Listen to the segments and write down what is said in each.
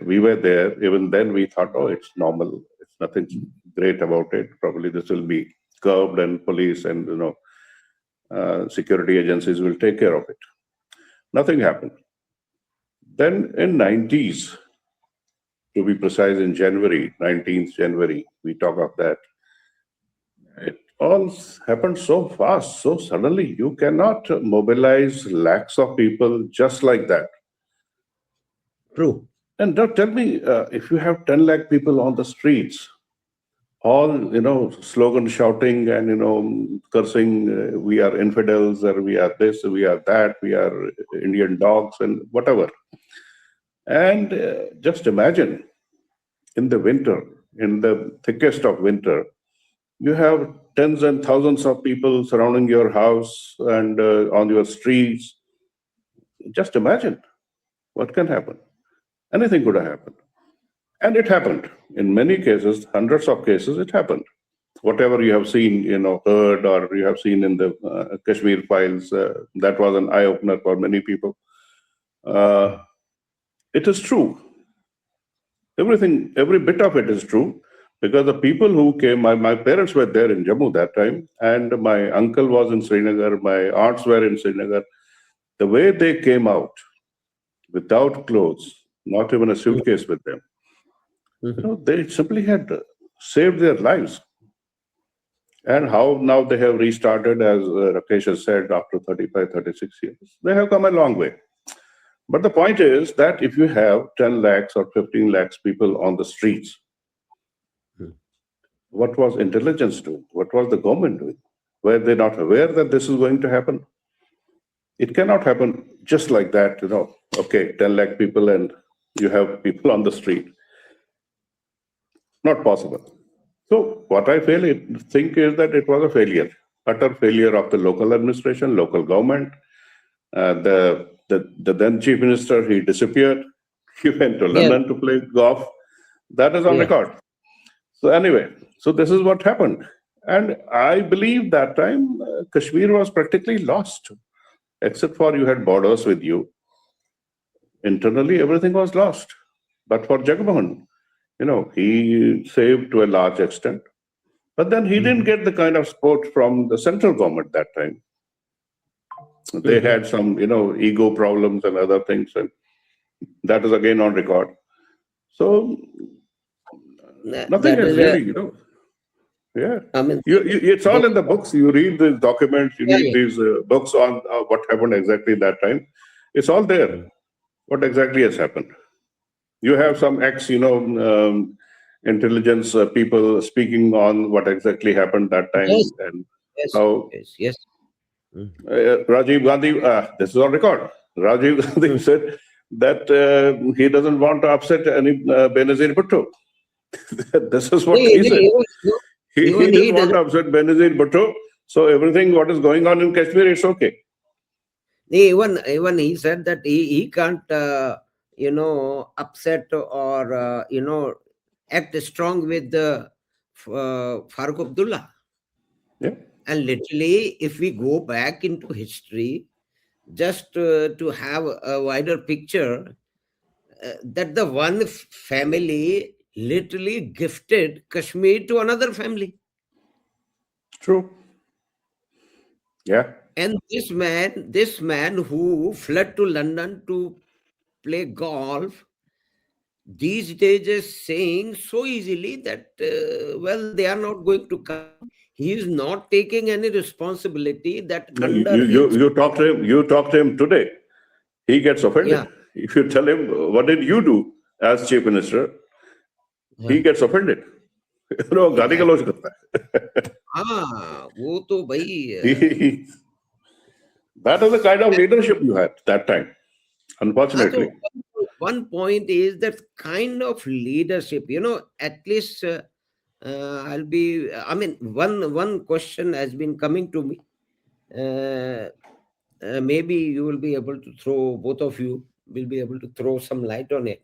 we were there, even then we thought, oh, it's normal. It's nothing great about it. Probably this will be curbed and police and, security agencies will take care of it. Nothing happened. Then in 90s, to be precise, in January, 19th January, we talk of that. It all happened so fast, so suddenly. You cannot mobilize lakhs of people just like that. True. And tell me, if you have 10 lakh people on the streets, all, slogan shouting and, cursing, we are infidels, or we are this, we are that, we are Indian dogs and whatever. And just imagine, in the winter, in the thickest of winter, you have tens and thousands of people surrounding your house and on your streets. Just imagine what can happen. Anything could have happened. And it happened. In many cases, hundreds of cases, it happened. Whatever you have seen, heard, or you have seen in the Kashmir files, that was an eye-opener for many people. It is true. Everything, every bit of it is true, because the people who came, my parents were there in Jammu that time, and my uncle was in Srinagar, my aunts were in Srinagar. The way they came out, without clothes, not even a suitcase with them, they simply had saved their lives. And how now they have restarted, as Rakesh has said, after 35, 36 years. They have come a long way. But the point is that if you have 10 lakhs or 15 lakhs people on the streets, what was intelligence doing? What was the government doing? Were they not aware that this is going to happen? It cannot happen just like that, okay, 10 lakh people and you have people on the street. Not possible. So what I think is that it was a failure, utter failure of the local administration, local government. The then chief minister, he disappeared. He went to London to play golf. That is on record. So anyway, so this is what happened. And I believe that time Kashmir was practically lost, except for you had borders with you. Internally, everything was lost. But for Jagmohan, he saved to a large extent. But then he didn't get the kind of support from the central government that time. They had some, ego problems and other things, and that is again on record. So nothing has really, Yeah, I mean, it's all in the books. You read these documents, you read these books on what happened exactly that time. It's all there. What exactly has happened? You have some intelligence people speaking on what exactly happened that time and how. Yes. Rajiv Gandhi, this is on record. Rajiv Gandhi said that he doesn't want to upset any Benazir Bhutto. This is what he said. He didn't want to upset Benazir Bhutto. So everything what is going on in Kashmir is okay. Even he said that he can't, upset or, act strong with the Farooq-Abdullah. Yeah. And literally, if we go back into history, just to have a wider picture, that the one family literally gifted Kashmir to another family. True. Yeah. And this man who fled to London to play golf, these days is saying so easily that, they are not going to come. He is not taking any responsibility that you talk to him today. He gets offended. Yeah. If you tell him, what did you do as chief minister? He gets offended. गाली गलौज करता है. वो तो भाई. That is the kind of leadership you had that time, unfortunately. One point is that kind of leadership, at least one question has been coming to me. Maybe you will be able to both of you will be able to throw some light on it.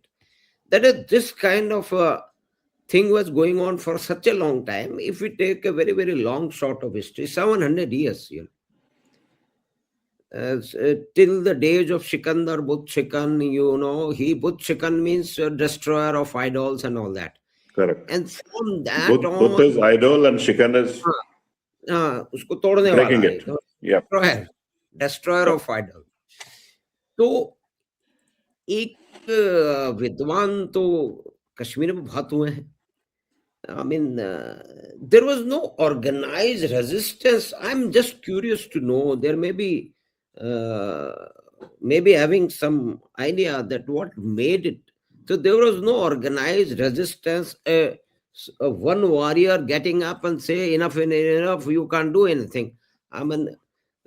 That is, this kind of thing was going on for such a long time. If we take a very, very long short of history, 700 years, Till the days of Sikandar, Buddh Sikan, Buddh Sikan means destroyer of idols and all that. Correct. And from that Both on, is idol and Shikan is उसको तोड़ने वाला breaking है, it. Yeah. destroyer of idol. तो एक विद्वान तो कश्मीर में बहुत हुए हैं. I mean, there was no organized resistance. I'm just curious to know. There may be, maybe having some idea that what made it. So there was no organized resistance. One warrior getting up and say enough and enough. You can't do anything. I mean,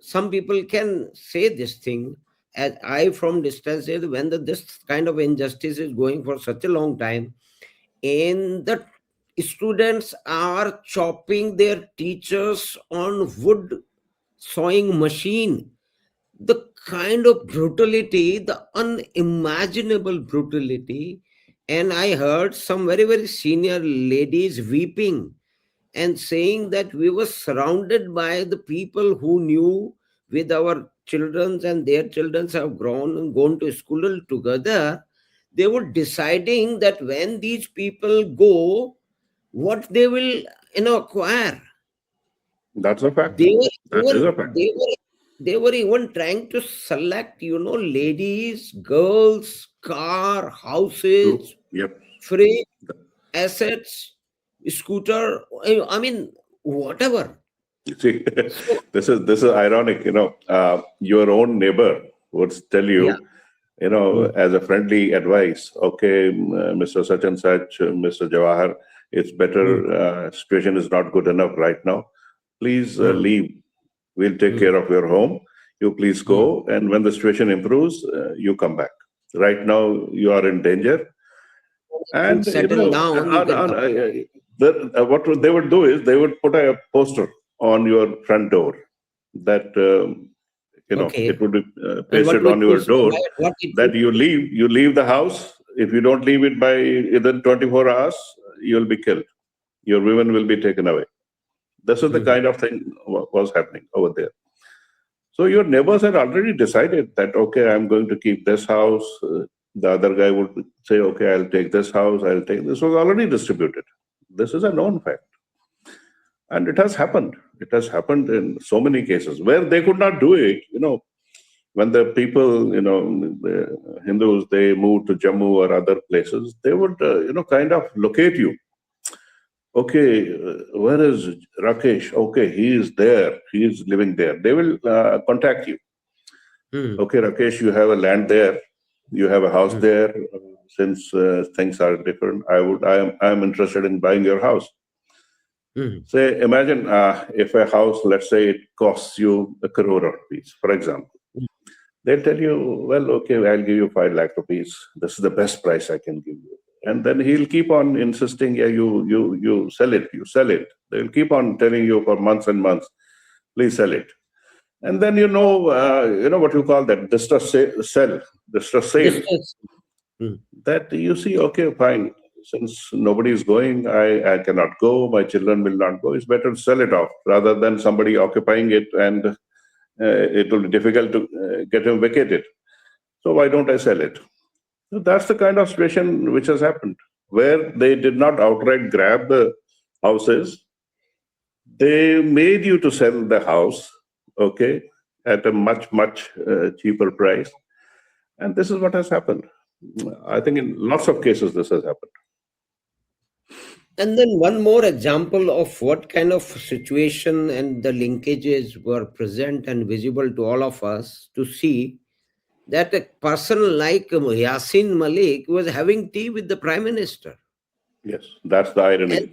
some people can say this thing. As I from distance say, when this kind of injustice is going for such a long time, and the students are chopping their teachers on wood sawing machine, the kind of brutality, the unimaginable brutality. And I heard some very, very senior ladies weeping and saying that we were surrounded by the people who knew with our children, and their children have grown and gone to school together. They were deciding that when these people go, what they will acquire. That's a fact. They were That is a even fact. they were even trying to select ladies, girls, car, houses, Yep. freight, assets, scooter, I mean whatever. You see, So this is ironic. Your own neighbor would tell you, yeah. as a friendly advice. Okay, Mr. Such and Such, Mr. Jawahar, it's better. Situation is not good enough right now. Please leave. We'll take care of your home. You please go, and when the situation improves, you come back. Right now, you are in danger. And settle down, you can come. what they would do is they would put a poster on your front door that Okay. it would be And what pasted on will your you door what it that you leave the house. If you don't leave it by within 24 hours, you'll be killed. Your women will be taken away. This is the kind of thing was happening over there. So your neighbors had already decided that, okay, I'm going to keep this house. The other guy would say, okay, I'll take this house. This was already distributed. This is a known fact. And it has happened. It has happened in so many cases where they could not do it. When the people, the Hindus, they moved to Jammu or other places, they would, kind of locate you. Okay, where is Rakesh? Okay, he is there. He is living there. They will contact you. Okay, Rakesh, you have a land there. You have a house there. Since things are different, I am interested in buying your house. Say, imagine if a house, let's say it costs you 1 crore rupees, for example. They'll tell you, well, okay, I'll give you 5 lakh rupees. This is the best price I can give you. And then he'll keep on insisting, yeah, you sell it, you sell it. They'll keep on telling you for months and months, please sell it. And then what you call that, distress sale. That you see, okay, fine. Since nobody is going, I cannot go, my children will not go. It's better to sell it off rather than somebody occupying it, and it will be difficult to get him vacated. So why don't I sell it? So that's the kind of situation which has happened, where they did not outright grab the houses. They made you to sell the house, okay, at a much, much cheaper price. And this is what has happened. I think in lots of cases this has happened. And then one more example of what kind of situation and the linkages were present and visible to all of us to see that a person like Yasin Malik was having tea with the Prime Minister. Yes, that's the irony.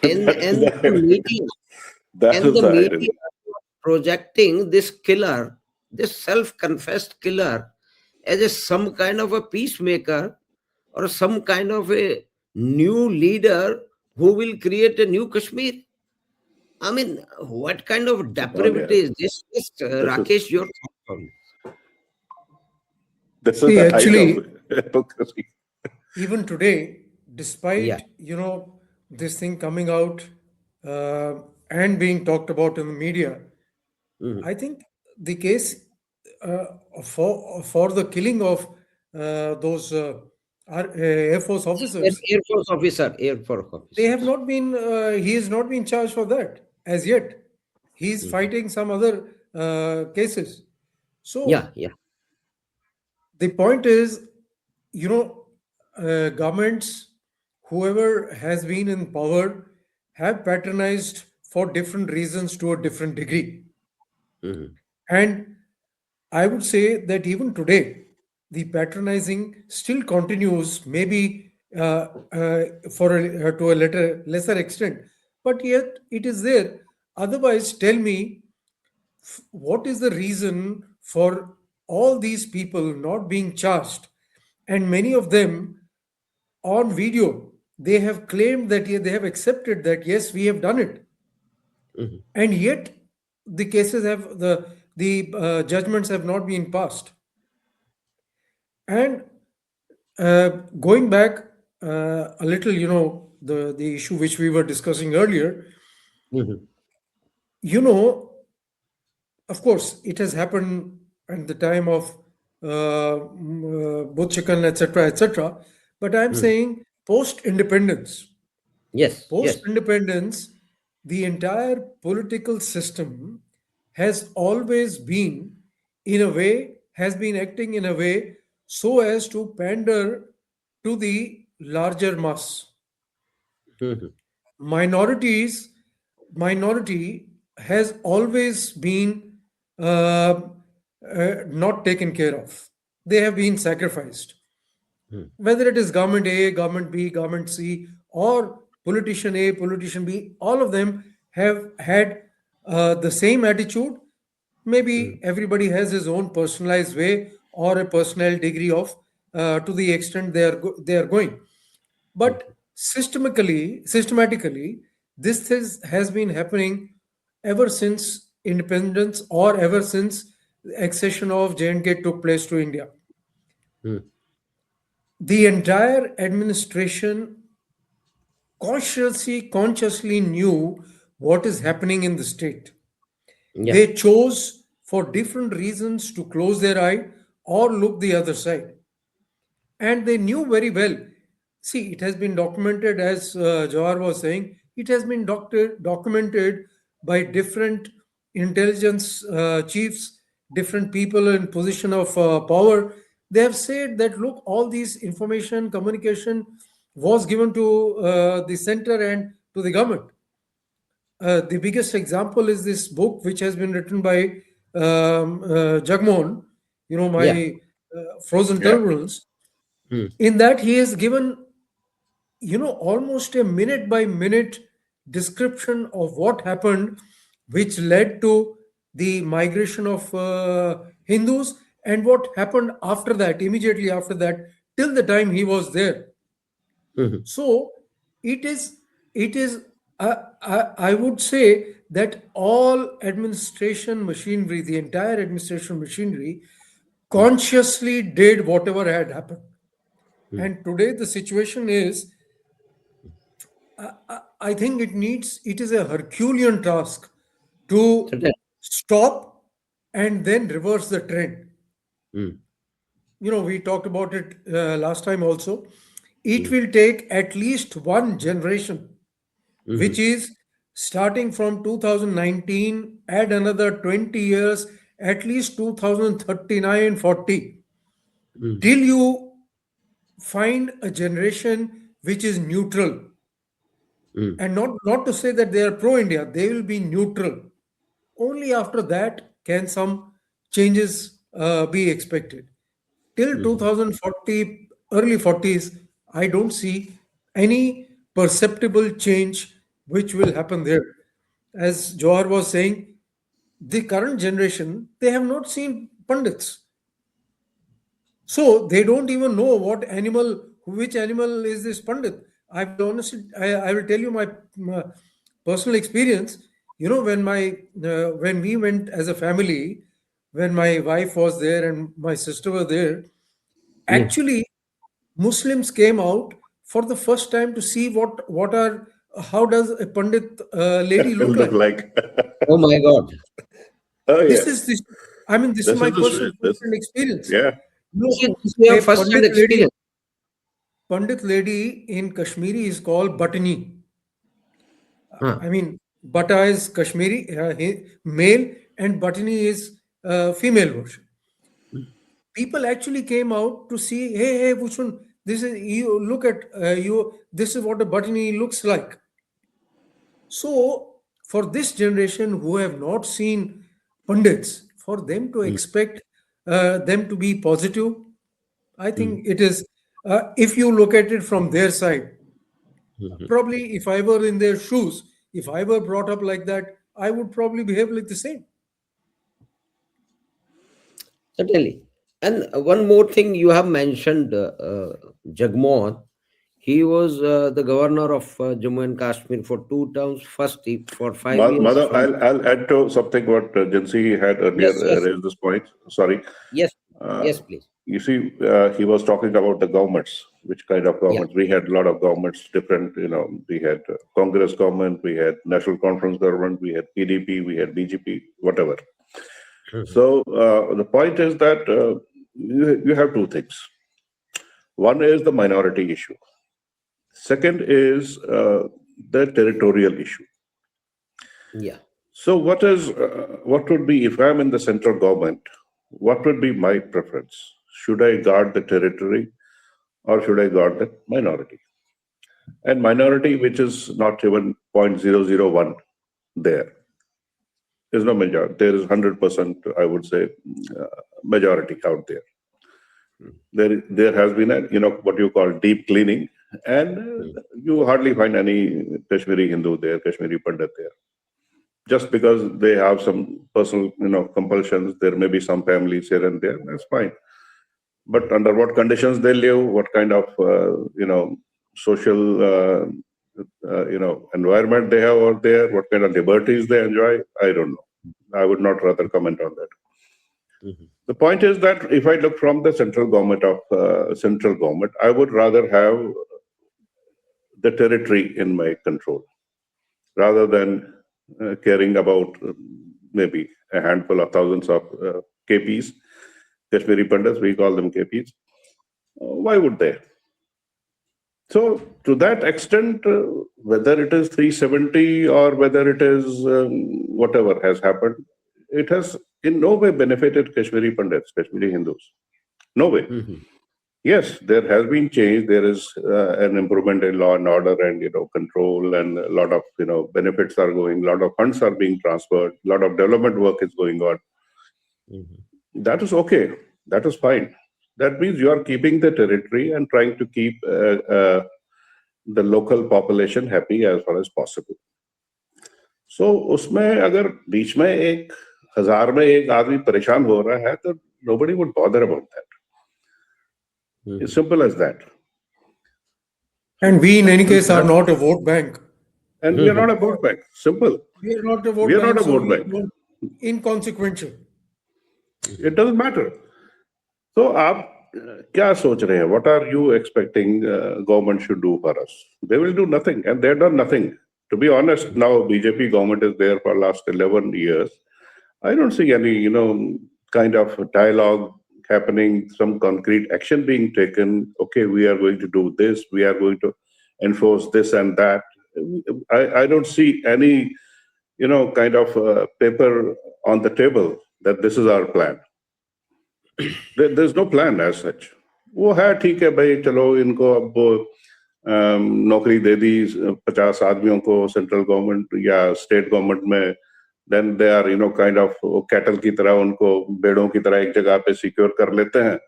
And the media, media projecting this killer, this self-confessed killer, as some kind of a peacemaker or some kind of a new leader who will create a new Kashmir. I mean, what kind of depravity is this? Rakesh, your thoughts on this? This is the height of hypocrisy. Even today, despite this thing coming out and being talked about in the media, I think the case for the killing of those Air Force officers. Air Force officer, Air Force They officer. have not been. He has not been charged for that as yet. He's fighting some other cases. So Yeah. the point is, governments, whoever has been in power, have patronized for different reasons to a different degree. And I would say that even today, the patronizing still continues, maybe to a lesser extent, but yet it is there. Otherwise, tell me, what is the reason for all these people not being charged? And many of them on video, they have claimed that they have accepted that yes, we have done it, and yet the cases have the judgments have not been passed. And going back a little, the issue which we were discussing earlier, you know, of course, it has happened at the time of Butchikan, etc., etc. But I'm saying post-independence. Yes. Post-independence, the entire political system has always been, has been acting in a way so as to pander to the larger mass. Minorities, minority has always been not taken care of. They have been sacrificed. Whether it is government A, government B, government C, or politician A, politician B, all of them have had the same attitude. Maybe everybody has his own personalized way or a personal degree of to the extent they are going. But systematically, has been happening ever since independence or ever since the accession of J&K took place to India. The entire administration consciously knew what is happening in the state. Yeah. They chose for different reasons to close their eye or look the other side. And they knew very well. See, it has been documented, as Jawar was saying, it has been documented by different intelligence chiefs, different people in position of power. They have said that, look, all these information, communication was given to the center and to the government. The biggest example is this book, which has been written by Jagmohan, my Frozen Yeah. Turbulence. In that, he has given, almost a minute by minute description of what happened, which led to the migration of Hindus and what happened after that, immediately after that, till the time he was there. So it is I would say that all administration machinery, the entire administration machinery, consciously did whatever had happened. And today the situation is, I think it is a Herculean task to Certain. stop and then reverse the trend. We talked about it last time also. It will take at least one generation, which is starting from 2019, add another 20 years, at least 2039, 40, till you find a generation which is neutral. And not to say that they are pro-India, they will be neutral. Only after that can some changes be expected. Till 2040, early 40s, I don't see any perceptible change which will happen there. As Johar was saying, the current generation, they have not seen Pandits. So they don't even know which animal is this Pandit. I will tell you my personal experience. When we went as a family, when my wife was there and my sister were there, actually Muslims came out for the first time to see how does a Pandit lady look Look like. like. Oh my God. Oh, This yes. is this. I mean, this is This my is personal this, experience. yeah. This is your A first-hand experience. Pandit lady in Kashmiri is called Batani. Huh. I mean, Bata is Kashmiri, male, and Batani is female version. People actually came out to see, hey, which one? This is you. Look at you. This is what a Batani looks like. So, for this generation who have not seen Pandits, for them to expect them to be positive, I think it is. If you look at it from their side, probably if I were in their shoes, if I were brought up like that, I would probably behave like the same. Certainly. And one more thing you have mentioned, Jagmohan. He was the governor of Jammu and Kashmir for 2 terms. First, for 5 years. Mother, I'll add to something what Jansi had earlier Yes. raised this point. Sorry. Yes, Uh, yes, please. You see, he was talking about the governments, which kind of governments. We had a lot of governments, different, we had Congress government, we had National Conference government, we had PDP, we had BJP, whatever. So the point is that you have two things. One is the minority issue. Second is the territorial issue. Yeah. So what would be, if I'm in the central government, what would be my preference? Should I guard the territory or should I guard the minority? And minority, which is not even 0.001 there, is no majority. There is 100%, I would say, majority out there. There has been a, what you call deep cleaning, and you hardly find any Kashmiri Hindu there, Kashmiri Pandit there. Just because they have some personal, compulsions, there may be some families here and there, that's fine. But under what conditions they live, what kind of, social, environment they have out there, what kind of liberties they enjoy, I don't know. I would not rather comment on that. The point is that if I look from the central government, I would rather have the territory in my control rather than caring about maybe a handful of thousands of KPs, Kashmiri Pandits, we call them KPs. Why would they? So to that extent, whether it is 370 or whether it is whatever has happened, it has in no way benefited Kashmiri Pandits, Kashmiri Hindus. No way. Yes, there has been change. There is an improvement in law and order and control, and a lot of benefits are going. A lot of funds are being transferred. A lot of development work is going on. That is okay. That is fine. That means you are keeping the territory and trying to keep the local population happy as far as possible. So, उसमें अगर बीच में 1,000 में एक आदमी परेशान हो रहा है, तो nobody would bother about that. It's simple as that. And we, in any case, are not a vote bank. And we are not a vote bank. Simple. We are not a vote We are bank. not a so vote we bank. don't- Inconsequential. It doesn't matter. So, आप क्या सोच रहे हैं? What are you expecting government should do for us? They will do nothing, and they've done nothing. To be honest, now BJP government is there for last 11 years. I don't see any, kind of dialogue happening, some concrete action being taken. Okay, we are going to do this. We are going to enforce this and that. I don't see any, kind of paper on the table that this is our plan. There's no plan as such. वो है ठीक है भाई चलो इनको अब नौकरी दे दी 50 आदमियों को सेंट्रल गवर्नमेंट या स्टेट गवर्नमेंट में, then they are kind of cattle की तरह उनको भेड़ों की तरह एक जगह पे सिक्योर कर लेते हैं,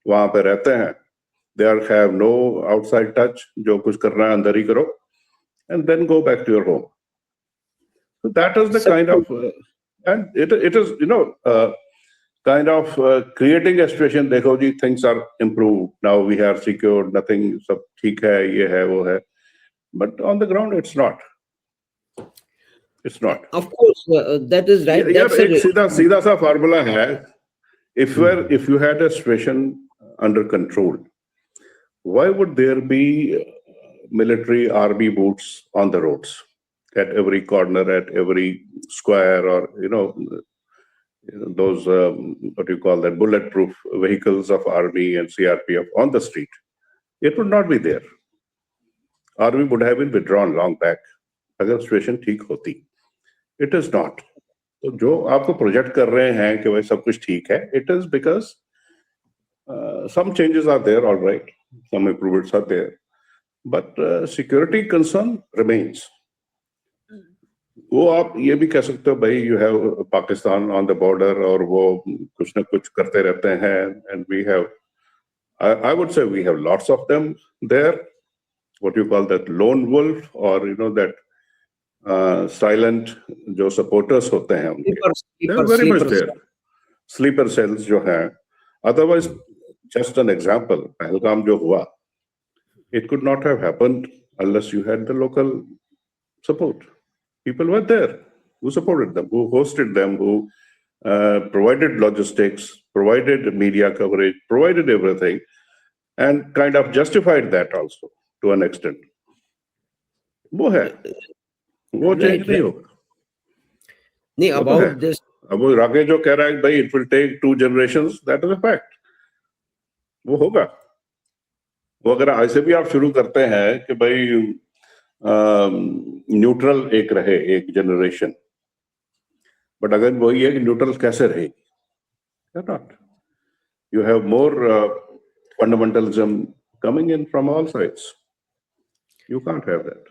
वहां पे रहते हैं. They have no outside touch. जो कुछ करना है अंदर ही करो, and then go back to your home. So that is the kind of and it is kind of creating a situation. देखो जी, things are improved now. We are secured. Nothing, सब ठीक है, ये है वो है. But on the ground, it's not. It's not. Of course, that is right. यार That's एक सीधा सा formula है. If you had a situation under control, why would there be military army boots on the roads at every corner, at every square, or those what you call that bulletproof vehicles of army and CRPF on the street, it would not be there. Army would have been withdrawn long back अगर situation ठीक होती. It is not. तो जो आपको project कर रहे हैं कि भाई सब कुछ ठीक है, it is because some changes are there, all right, some improvements are there, but security concern remains. वो आप ये भी कह सकते हो भाई you have Pakistan on the border और वो कुछ ना कुछ करते रहते हैं, and we have, I would say we have lots of them there, what you call that lone wolf or that silent जो supporters होते हैं उनके, they are very much there. Sleeper cells जो हैं. Otherwise, just an example, Pahalgam जो हुआ, it could not have happened unless you had the local support. People were there who supported them, who hosted them, who provided logistics, provided media coverage, provided everything, and kind of justified that also to an extent. वो है, वो change नहीं होगा. नहीं, about this. अब वो राकेश जो कह रहा है भाई it will take 2 generations, that is a fact. वो होगा. वो अगर ऐसे भी आप शुरू करते हैं कि भाई न्यूट्रल एक रहे एक जनरेशन, बट अगर वही है कि न्यूट्रल कैसे रहे, not, you have more fundamentalism coming in from all sides. You can't have that.